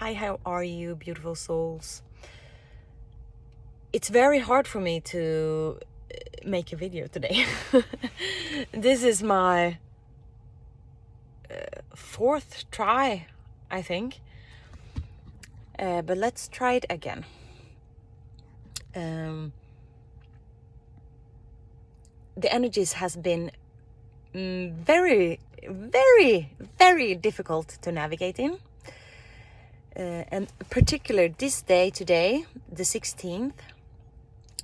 Hi, how are you, beautiful souls? It's very hard for me to make a video today. This is my fourth try, I think. But let's try it again. The energies has been very, very, very difficult to navigate in. And particular this day today, the 16th,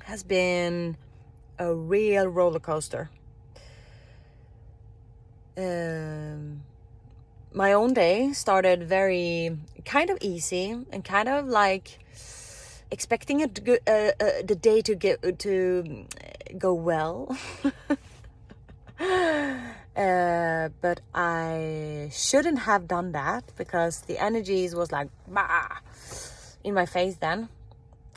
has been a real roller coaster. My own day started very kind of easy and kind of like expecting the day to go well. But I shouldn't have done that because the energies was like bah, in my face then.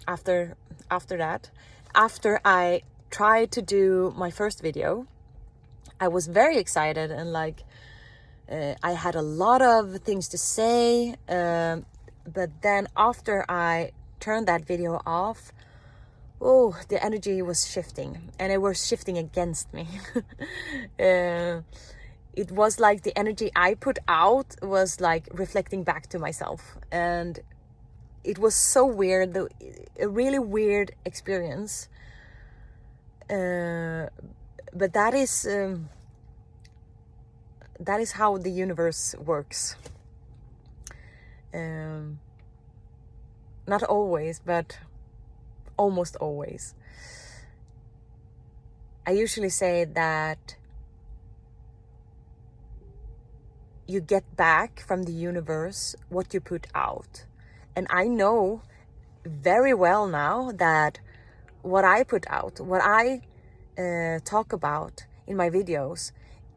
After that, after I tried to do my first video, I was very excited and like I had a lot of things to say, but then after I turned that video off, the energy was shifting, and it was shifting against me. It was like the energy I put out was like reflecting back to myself, and it was so weird, a really weird experience. But that is how the universe works. Not always, but almost always. I usually say that you get back from the universe what you put out. And I know very well now that what I put out, what I talk about in my videos,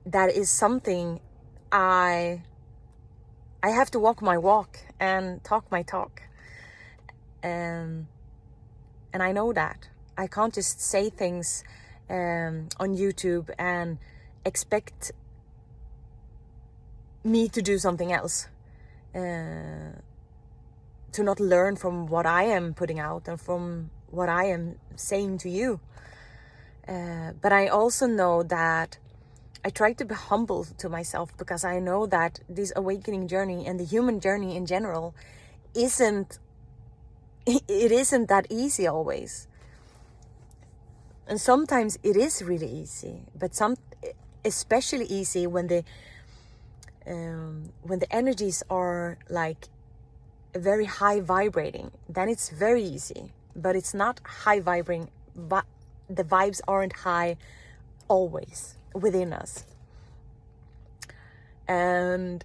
that is something I have to walk my walk and talk my talk. And I know that. I can't just say things on YouTube and expect me to do something else. To not learn from what I am putting out and from what I am saying to you. But I also know that I try to be humble to myself, because I know that this awakening journey and the human journey in general isn't that easy always. And sometimes it is really easy, but especially easy when the energies are like very high vibrating, then it's very easy. But it's not high vibrating, but the vibes aren't high always within us. And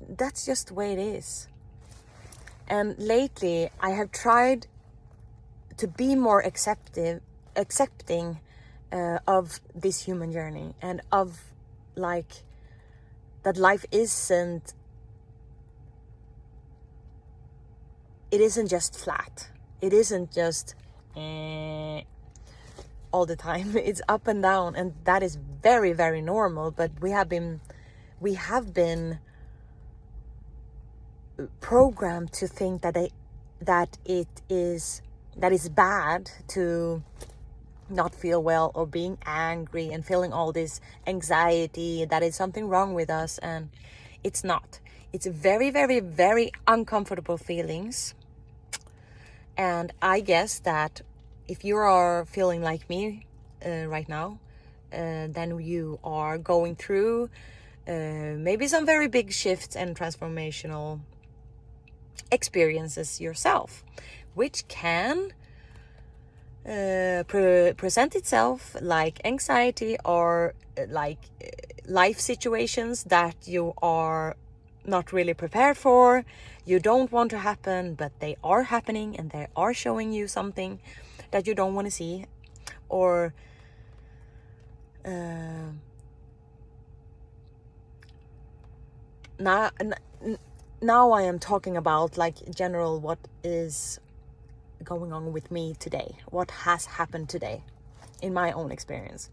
that's just the way it is. And lately I have tried to be more accepting of this human journey, and of like that life isn't just flat. It isn't just all the time. It's up and down, and that is very, very normal. But we have been programmed to think that is bad to not feel well, or being angry and feeling all this anxiety, that is something wrong with us. And it's not. It's very, very, very uncomfortable feelings. And I guess that if you are feeling like me right now, then you are going through maybe some very big shifts and transformational experiences yourself, which can present itself like anxiety, or like life situations that you are not really prepared for, you don't want to happen, but they are happening, and they are showing you something that you don't want to see. Or now I am talking about like general what is going on with me today, what has happened today in my own experience,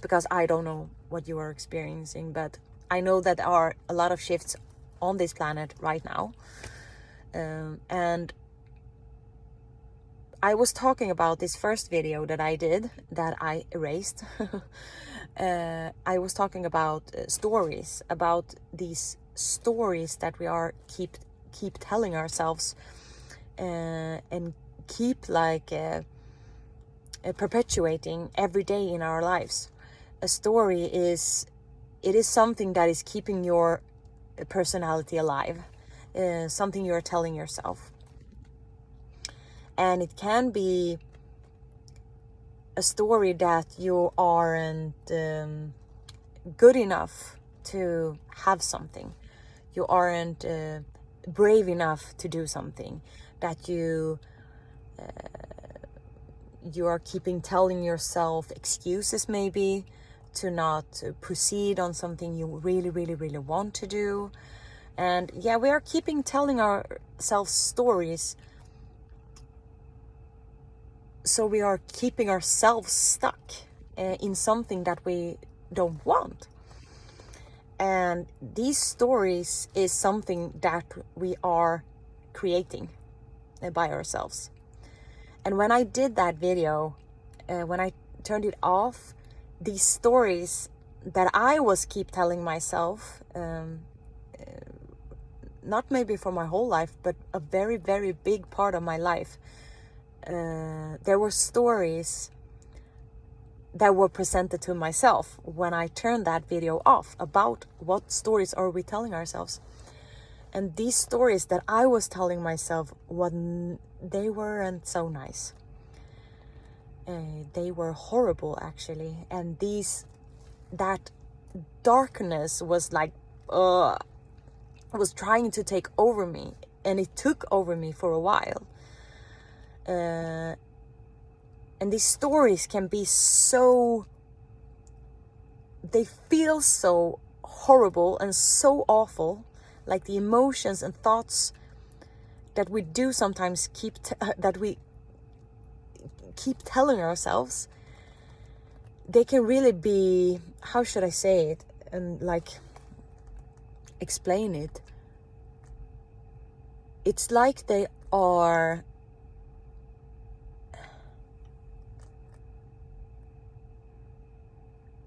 because I don't know what you are experiencing, but I know that there are a lot of shifts on this planet right now. And I was talking about this first video that I did that I erased. I was talking about stories, about these stories that we are keep telling ourselves, and keep like perpetuating every day in our lives. A story is something that is keeping your personality alive, something you're telling yourself. And it can be a story that you aren't good enough to have something. You aren't brave enough to do something. That you are keeping telling yourself excuses, maybe, to not proceed on something you really, really, really want to do. And yeah, we are keeping telling ourselves stories. So we are keeping ourselves stuck in something that we don't want. And these stories is something that we are creating by ourselves. And when I did that video, when I turned it off, these stories that I was keep telling myself, not maybe for my whole life, but a very, very big part of my life, there were stories that were presented to myself when I turned that video off, about what stories are we telling ourselves. And these stories that I was telling myself, they weren't so nice. They were horrible, actually. And that darkness was like, was trying to take over me, and it took over me for a while. And these stories can be they feel so horrible and so awful, like the emotions and thoughts that we do sometimes that we keep telling ourselves. They can really be, how should I say it, and like explain it? It's like they are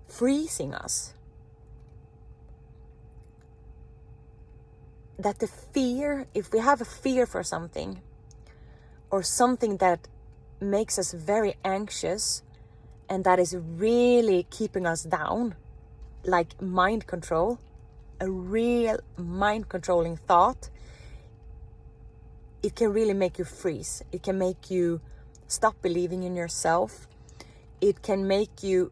freezing us. That the fear, if we have a fear for something, or something that makes us very anxious, and that is really keeping us down, like mind control, a real mind controlling thought, it can really make you freeze. It can make you stop believing in yourself. It can make you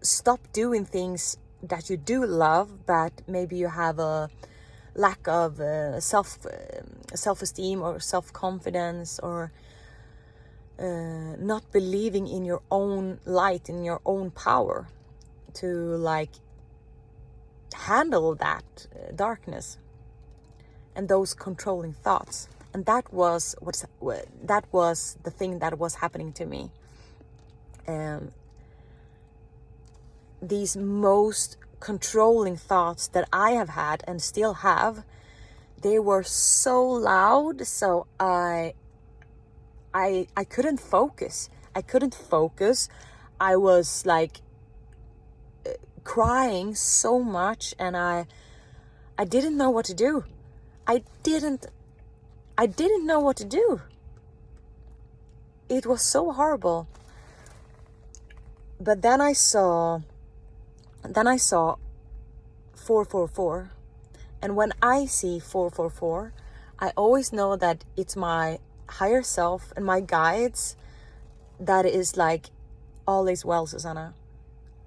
stop doing things that you do love, but maybe you have a lack of self-esteem or self-confidence, or not believing in your own light, in your own power to like handle that darkness and those controlling thoughts. And that was the thing that was happening to me. These most controlling thoughts that I have had and still have, they were so loud, so I couldn't focus. I was like crying so much, and I didn't know what to do. I didn't know what to do. It was so horrible. But then I saw 444. And when I see 444, I always know that it's my higher self and my guides that is like, all is well, Susanna.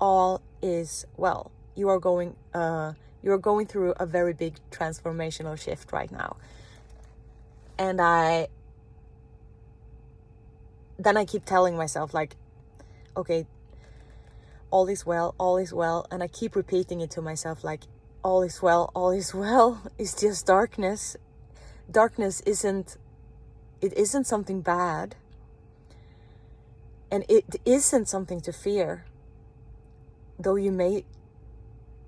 All is well. You are going through a very big transformational shift right now. And then I keep telling myself like, okay, all is well, all is well. And I keep repeating it to myself like, all is well, all is well. It's just darkness. Darkness isn't something bad. And it isn't something to fear. Though you may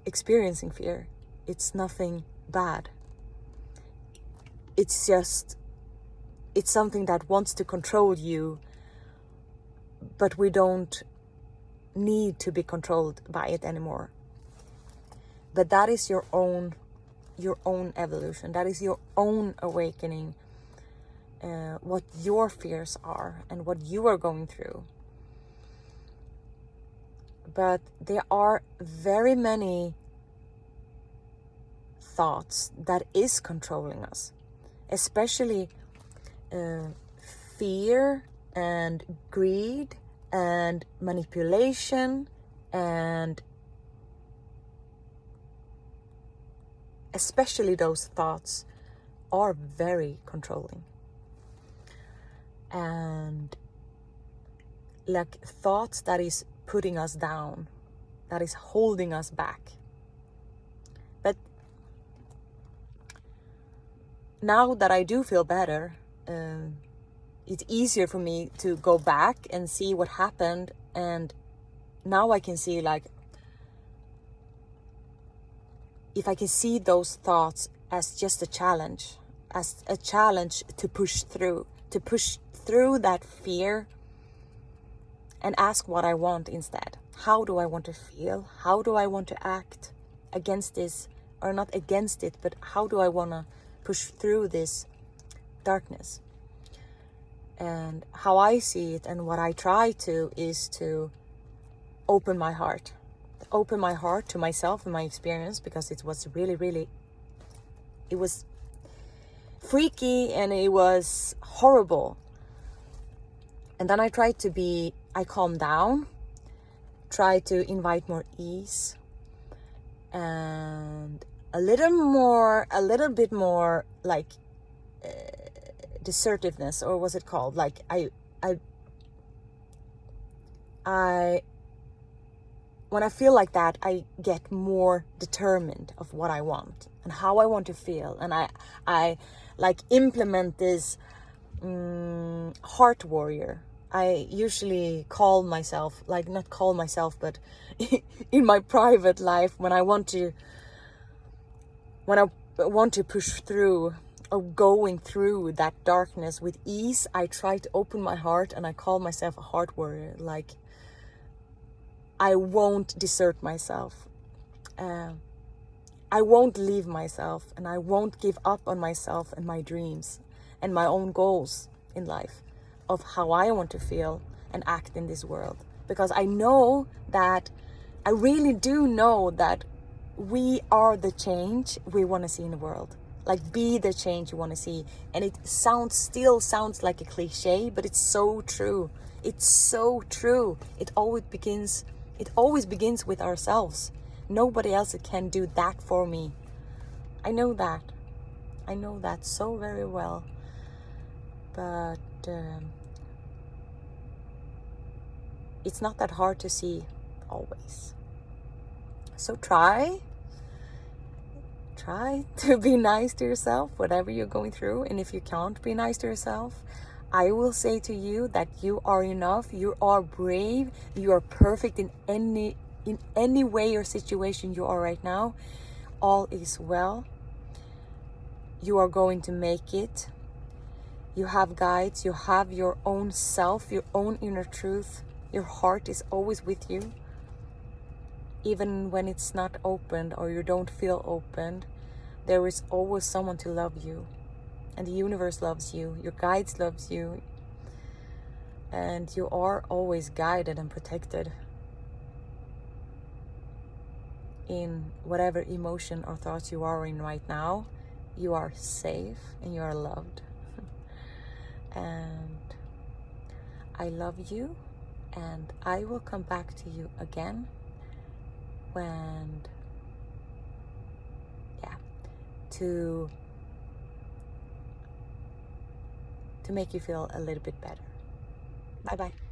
experiencing fear, it's nothing bad. It's just, it's something that wants to control you, but we don't need to be controlled by it anymore. But that is your own evolution. That is your own awakening, what your fears are and what you are going through. But there are very many thoughts that is controlling us, especially fear and greed and manipulation, and especially those thoughts are very controlling. And like thoughts that is putting us down, that is holding us back. But now that I do feel better, it's easier for me to go back and see what happened. And now I can see, like, if I can see those thoughts as just a challenge to push through that fear and ask what I want instead. How do I want to feel? How do I want to act against this? Or not against it, but how do I want to push through this darkness? And how I see it and what I try to is to open my heart to myself and my experience, because it was really, it was freaky and it was horrible. And then I calmed down, try to invite more ease and a little bit more like assertiveness, or what's it called? Like when I feel like that, I get more determined of what I want and how I want to feel, and I like implement this heart warrior. I usually call myself, like not call myself, but in my private life, when I want to push through or going through that darkness with ease, I try to open my heart and I call myself a heart warrior. Like, I won't desert myself. I won't leave myself, and I won't give up on myself and my dreams and my own goals in life of how I want to feel and act in this world. Because I really do know that we are the change we want to see in the world. Like, be the change you want to see. And it still sounds like a cliche, but it's so true. It's so true. It always begins with ourselves. Nobody else can do that for me. I know that so very well. But it's not that hard to see always. So try to be nice to yourself, whatever you're going through. And if you can't be nice to yourself, I will say to you that you are enough, you are brave, you are perfect in any way or situation you are right now. All is well. You are going to make it. You have guides, you have your own self, your own inner truth. Your heart is always with you. Even when it's not opened or you don't feel opened, there is always someone to love you. And the universe loves you, your guides loves you. And you are always guided and protected in whatever emotion or thoughts you are in right now. You are safe and you are loved. And I love you, and I will come back to you again to make you feel a little bit better. Bye bye.